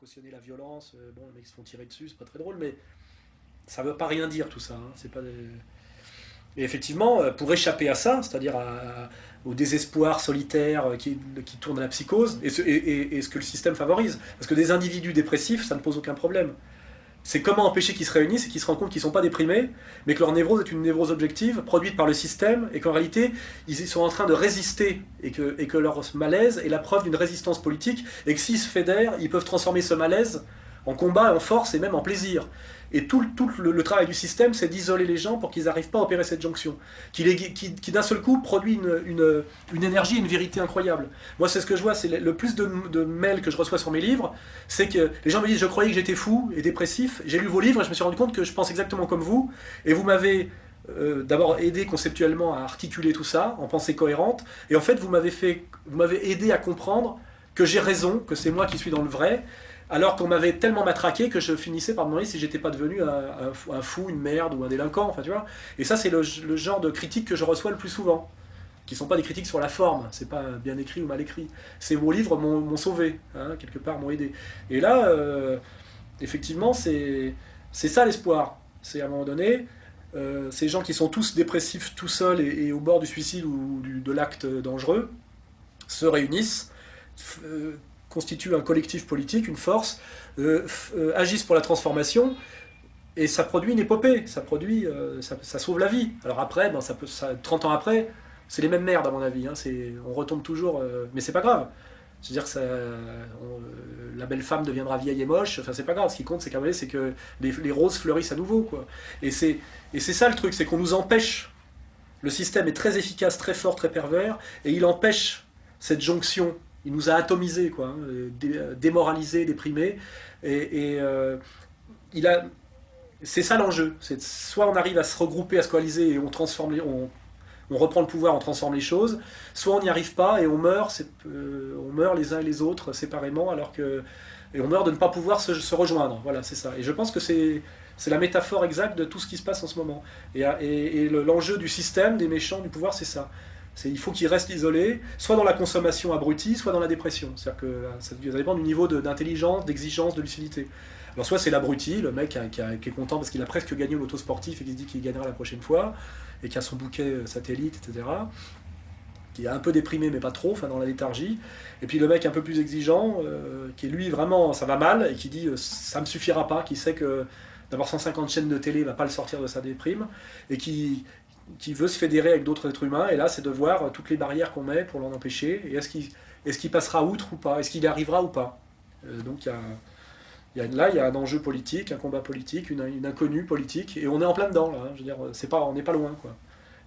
cautionner la violence, bon, les mecs se font tirer dessus, c'est pas très drôle, mais ça veut pas rien dire tout ça. Hein. C'est pas des... Et effectivement, pour échapper à ça, c'est-à-dire au désespoir solitaire qui tourne à la psychose, et ce que le système favorise, parce que des individus dépressifs, ça ne pose aucun problème. C'est comment empêcher qu'ils se réunissent et qu'ils se rendent compte qu'ils ne sont pas déprimés, mais que leur névrose est une névrose objective, produite par le système, et qu'en réalité, ils sont en train de résister, et que leur malaise est la preuve d'une résistance politique, et que s'ils se fédèrent, ils peuvent transformer ce malaise en combat, en force, et même en plaisir. Et tout le travail du système, c'est d'isoler les gens pour qu'ils n'arrivent pas à opérer cette jonction, qui d'un seul coup produit une énergie et une vérité incroyable. Moi, c'est ce que je vois, c'est le plus de mails que je reçois sur mes livres, c'est que les gens me disent « je croyais que j'étais fou et dépressif, j'ai lu vos livres et je me suis rendu compte que je pense exactement comme vous, et vous m'avez d'abord aidé conceptuellement à articuler tout ça, en pensée cohérente, et en fait, vous m'avez aidé à comprendre que j'ai raison, que c'est moi qui suis dans le vrai, alors qu'on m'avait tellement matraqué que je finissais par me demander si j'étais pas devenu un fou, une merde ou un délinquant, enfin tu vois. Et ça c'est le genre de critiques que je reçois le plus souvent, qui sont pas des critiques sur la forme, c'est pas bien écrit ou mal écrit. Ces vos livres m'ont sauvé, hein, quelque part m'ont aidé. Et là, effectivement, c'est ça l'espoir. C'est à un moment donné, ces gens qui sont tous dépressifs tout seuls et au bord du suicide ou de l'acte dangereux, se réunissent, constituent un collectif politique, une force, agissent pour la transformation, et ça produit une épopée, ça sauve la vie. Alors après, 30 ans après, c'est les mêmes merdes à mon avis, hein, on retombe toujours, mais c'est pas grave. C'est-à-dire que la belle femme deviendra vieille et moche, enfin c'est pas grave, ce qui compte c'est que les roses fleurissent à nouveau, quoi. Et c'est ça le truc, c'est qu'on nous empêche, le système est très efficace, très fort, très pervers, et il empêche cette jonction. Il nous a atomisés, quoi, hein, démoralisés, déprimés, et c'est ça l'enjeu. Soit on arrive à se regrouper, à se coaliser, et on reprend le pouvoir, on transforme les choses, soit on n'y arrive pas et on meurt les uns et les autres séparément, et on meurt de ne pas pouvoir se rejoindre. Voilà, c'est ça. Et je pense que c'est la métaphore exacte de tout ce qui se passe en ce moment. Et l'enjeu du système, des méchants, du pouvoir, c'est ça. Il faut qu'ils restent isolés, soit dans la consommation abrutie, soit dans la dépression. C'est-à-dire que ça dépend du niveau d'intelligence, d'exigence, de lucidité. Alors soit c'est l'abruti, le mec qui est content parce qu'il a presque gagné au loto sportif et qui se dit qu'il gagnera la prochaine fois, et qui a son bouquet satellite, etc., qui est un peu déprimé mais pas trop, enfin dans la léthargie. Et puis le mec un peu plus exigeant, qui lui vraiment ça va mal, et qui dit ça me suffira pas, qui sait que d'avoir 150 chaînes de télé va pas le sortir de sa déprime, et qui veut se fédérer avec d'autres êtres humains, et là c'est de voir toutes les barrières qu'on met pour l'en empêcher, et est-ce qu'il passera outre ou pas, est-ce qu'il y arrivera ou pas. Donc il y a un enjeu politique, un combat politique, une inconnue politique, et on est en plein dedans, là, hein. Je veux dire, on n'est pas loin, quoi.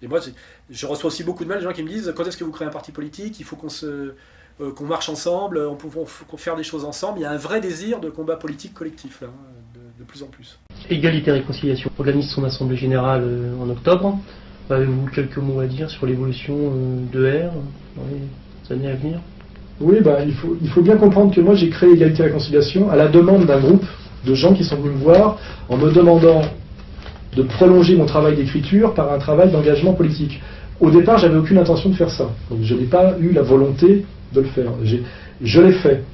Et moi, je reçois aussi beaucoup de mails, des gens qui me disent, quand est-ce que vous créez un parti politique, il faut qu'on marche ensemble, on peut faire des choses ensemble, il y a un vrai désir de combat politique collectif, là, de plus en plus. Égalité et Réconciliation organise son assemblée générale en octobre. Avez-vous quelques mots à dire sur l'évolution de R dans les années à venir ? Oui, il faut bien comprendre que moi j'ai créé Égalité et Réconciliation à la demande d'un groupe de gens qui sont venus me voir en me demandant de prolonger mon travail d'écriture par un travail d'engagement politique. Au départ, j'avais aucune intention de faire ça. Donc je n'ai pas eu la volonté de le faire. Je l'ai fait.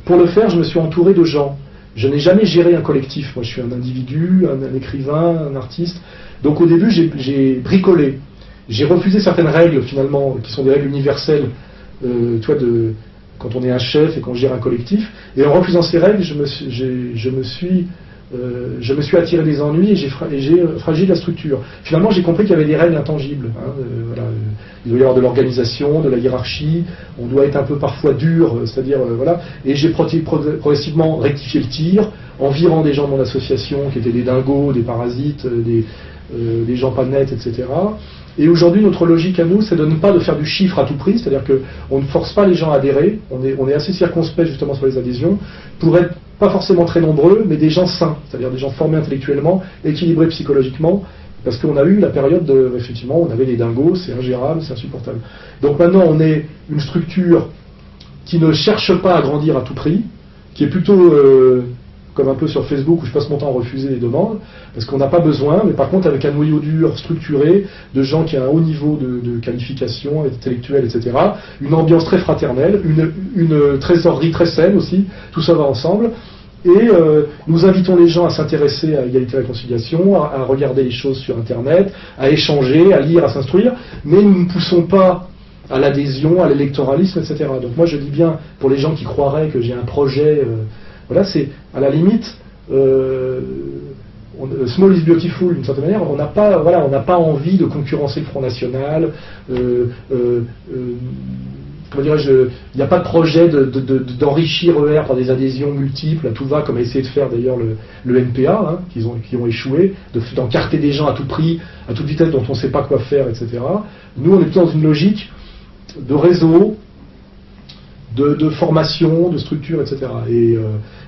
Pour le faire, je me suis entouré de gens. Je n'ai jamais géré un collectif. Moi, je suis un individu, un écrivain, un artiste. Donc au début, j'ai bricolé. J'ai refusé certaines règles, finalement, qui sont des règles universelles, quand on est un chef et qu'on gère un collectif. Et en refusant ces règles, je me suis attiré des ennuis et j'ai fragilisé la structure. Finalement, j'ai compris qu'il y avait des règles intangibles. Voilà. Il doit y avoir de l'organisation, de la hiérarchie, on doit être un peu parfois dur, c'est-à-dire, voilà. Et j'ai progressivement rectifié le tir, en virant des gens de mon association qui étaient des dingos, des parasites, des gens pas nets, etc. Et aujourd'hui, notre logique à nous, c'est de ne pas de faire du chiffre à tout prix, c'est-à-dire qu'on ne force pas les gens à adhérer, on est assez circonspect justement sur les adhésions, pour être pas forcément très nombreux, mais des gens sains, c'est-à-dire des gens formés intellectuellement, équilibrés psychologiquement, parce qu'on a eu la période effectivement, on avait les dingos, c'est ingérable, c'est insupportable. Donc maintenant, on est une structure qui ne cherche pas à grandir à tout prix, qui est plutôt comme un peu sur Facebook où je passe mon temps à refuser les demandes, parce qu'on n'a pas besoin, mais par contre avec un noyau dur structuré, de gens qui ont un haut niveau de qualification intellectuelle, etc., une ambiance très fraternelle, une trésorerie très saine aussi, tout ça va ensemble, Et nous invitons les gens à s'intéresser à égalité et réconciliation, à regarder les choses sur Internet, à échanger, à lire, à s'instruire, mais nous ne poussons pas à l'adhésion, à l'électoralisme, etc. Donc moi je dis bien, pour les gens qui croiraient que j'ai un projet, voilà, c'est à la limite, small is beautiful d'une certaine manière, on n'a pas, voilà, on n'a pas envie de concurrencer le Front National, comment dirais-je, il n'y a pas de projet d'enrichir ER par des adhésions multiples, à tout va, comme a essayé de faire d'ailleurs le NPA, hein, qui ont échoué, d'encarter des gens à tout prix, à toute vitesse dont on ne sait pas quoi faire, etc. Nous, on est plutôt dans une logique de réseau, de formation, de structure, etc.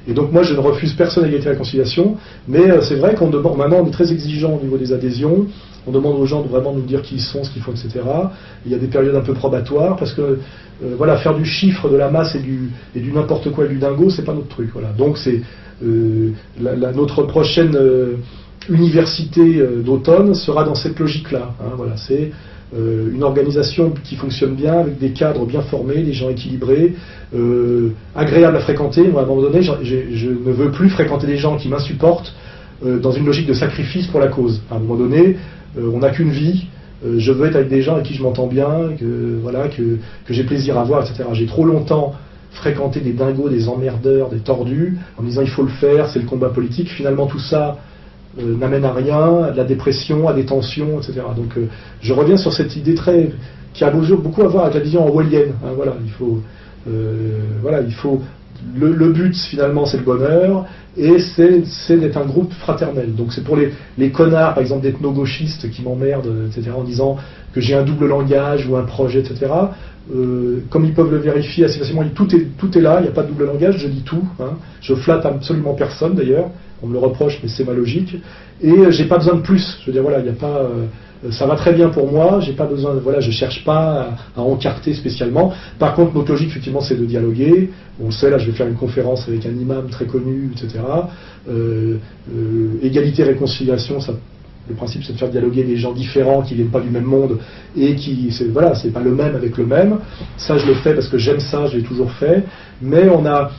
Et donc moi, je ne refuse personne à égalité et réconciliation, mais c'est vrai qu'on demande, maintenant on est très exigeant au niveau des adhésions, on demande aux gens de vraiment nous dire qui ils sont, ce qu'ils font, etc. Il y a des périodes un peu probatoires, parce que voilà, faire du chiffre, de la masse et du n'importe quoi et du dingo, c'est pas notre truc. Voilà. Donc c'est notre prochaine université d'automne sera dans cette logique-là. Hein, voilà, c'est une organisation qui fonctionne bien, avec des cadres bien formés, des gens équilibrés, agréables à fréquenter. Moi, à un moment donné, je ne veux plus fréquenter des gens qui m'insupportent dans une logique de sacrifice pour la cause. À un moment donné, on n'a qu'une vie. Je veux être avec des gens avec qui je m'entends bien, que j'ai plaisir à voir, etc. J'ai trop longtemps fréquenté des dingos, des emmerdeurs, des tordus, en me disant il faut le faire, c'est le combat politique. Finalement, tout ça n'amène à rien, à de la dépression, à des tensions, etc. Donc je reviens sur cette idée qui a beaucoup à voir avec la vision orwellienne. Hein, voilà, il faut le but finalement c'est le bonheur, et c'est d'être un groupe fraternel. Donc c'est pour les connards par exemple d'ethno-gauchistes qui m'emmerdent, etc. en disant que j'ai un double langage ou un projet, etc. Comme ils peuvent le vérifier assez facilement, tout est là, il n'y a pas de double langage, je dis tout, hein. Je flatte absolument personne d'ailleurs, on me le reproche mais c'est ma logique, et j'ai pas besoin de plus, je veux dire voilà, il n'y a pas... ça va très bien pour moi, j'ai pas besoin, voilà, je cherche pas à encarter spécialement. Par contre, notre logique, effectivement, c'est de dialoguer. On le sait, là, je vais faire une conférence avec un imam très connu, etc. Égalité, réconciliation, ça, le principe, c'est de faire dialoguer des gens différents qui viennent pas du même monde et c'est pas le même avec le même. Ça, je le fais parce que j'aime ça, je l'ai toujours fait. Mais on n'a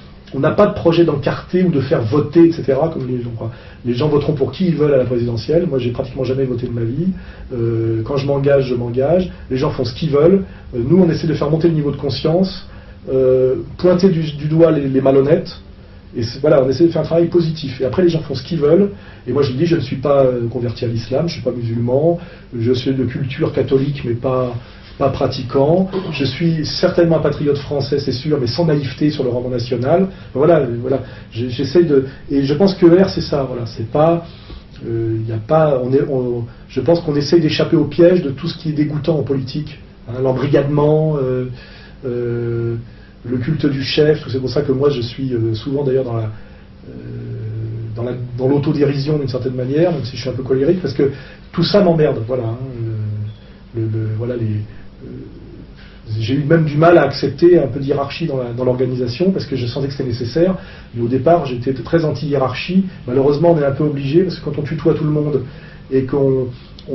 pas de projet d'encarter ou de faire voter, etc. Comme les gens croient. Les gens voteront pour qui ils veulent à la présidentielle. Moi, j'ai pratiquement jamais voté de ma vie. Quand je m'engage, je m'engage. Les gens font ce qu'ils veulent. Nous, on essaie de faire monter le niveau de conscience, pointer du doigt les malhonnêtes. Et voilà, on essaie de faire un travail positif. Et après, les gens font ce qu'ils veulent. Et moi, je dis, je ne suis pas converti à l'islam, je ne suis pas musulman. Je suis de culture catholique, mais pas pratiquant. Je suis certainement un patriote français, c'est sûr, mais sans naïveté sur le roman national. Voilà. J'essaie de, et je pense que ER, c'est ça. Voilà, c'est pas, y a pas, je pense qu'on essaye d'échapper au piège de tout ce qui est dégoûtant en politique, hein, l'embrigadement, le culte du chef. C'est pour ça que moi, je suis souvent d'ailleurs dans l'autodérision d'une certaine manière, même si je suis un peu colérique, parce que tout ça m'emmerde. Voilà. Hein, j'ai eu même du mal à accepter un peu de hiérarchie dans l'organisation parce que je sentais que c'était nécessaire. Mais au départ, j'étais très anti-hiérarchie. Malheureusement, on est un peu obligé parce que quand on tutoie tout le monde et qu'on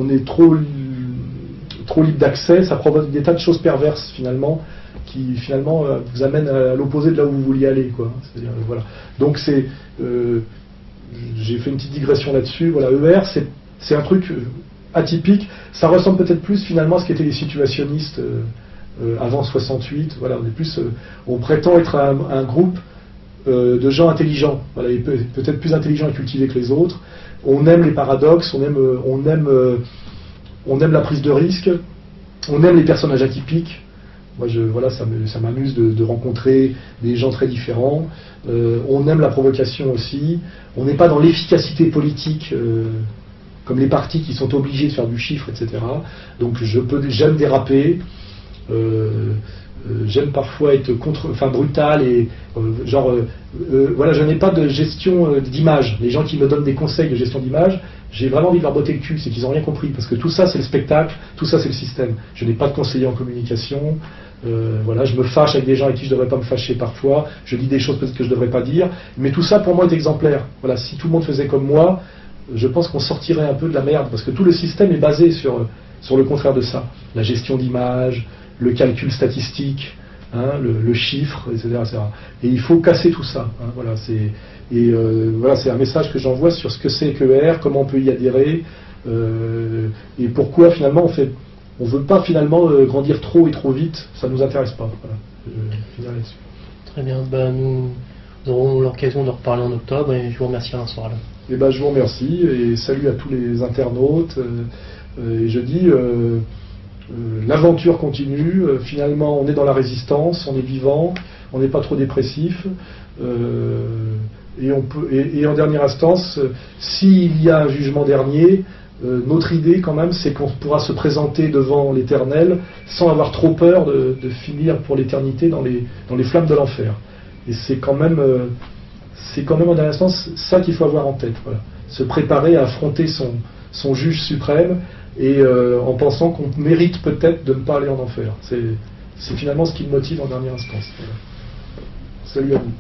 est trop libre d'accès, ça provoque des tas de choses perverses finalement qui finalement vous amènent à l'opposé de là où vous vouliez aller, quoi. C'est-à-dire, voilà. Donc j'ai fait une petite digression là-dessus. Voilà, ER, c'est un truc atypique. Ça ressemble peut-être plus finalement à ce qu'étaient les situationnistes avant 68. Voilà, on prétend être un groupe de gens intelligents, voilà, et peut-être plus intelligents et cultivés que les autres. On aime les paradoxes, on aime la prise de risque, on aime les personnages atypiques. Moi, ça m'amuse de rencontrer des gens très différents. On aime la provocation aussi. On n'est pas dans l'efficacité politique comme les partis qui sont obligés de faire du chiffre, etc. Donc j'aime déraper. J'aime parfois être brutal et voilà, je n'ai pas de gestion d'image. Les gens qui me donnent des conseils de gestion d'image, j'ai vraiment envie de leur botter le cul, c'est qu'ils n'ont rien compris, parce que tout ça c'est le spectacle, tout ça c'est le système. Je n'ai pas de conseiller en communication, voilà, je me fâche avec des gens avec qui je ne devrais pas me fâcher parfois, je dis des choses peut-être que je ne devrais pas dire, mais tout ça pour moi est exemplaire. Voilà, si tout le monde faisait comme moi, je pense qu'on sortirait un peu de la merde, parce que tout le système est basé sur le contraire de ça. La gestion d'image, le calcul statistique, hein, le chiffre, etc., etc. Et il faut casser tout ça. Hein, voilà, voilà, c'est un message que j'envoie sur ce que c'est que l'ER, comment on peut y adhérer, et pourquoi finalement on veut pas finalement grandir trop et trop vite, ça nous intéresse pas. Voilà, je finirai là-dessus. Très bien, nous aurons l'occasion de reparler en octobre et je vous remercie Alain Soral. Et je vous remercie et salut à tous les internautes. Et je dis, l'aventure continue. Finalement, on est dans la résistance, on est vivant, on n'est pas trop dépressif. Et en dernière instance, s'il y a un jugement dernier, notre idée quand même, c'est qu'on pourra se présenter devant l'Éternel sans avoir trop peur de finir pour l'éternité dans les flammes de l'enfer. Et c'est quand même en dernière instance ça qu'il faut avoir en tête. Voilà. Se préparer à affronter son juge suprême et en pensant qu'on mérite peut-être de ne pas aller en enfer. C'est finalement ce qui me motive en dernière instance. Voilà. Salut à vous.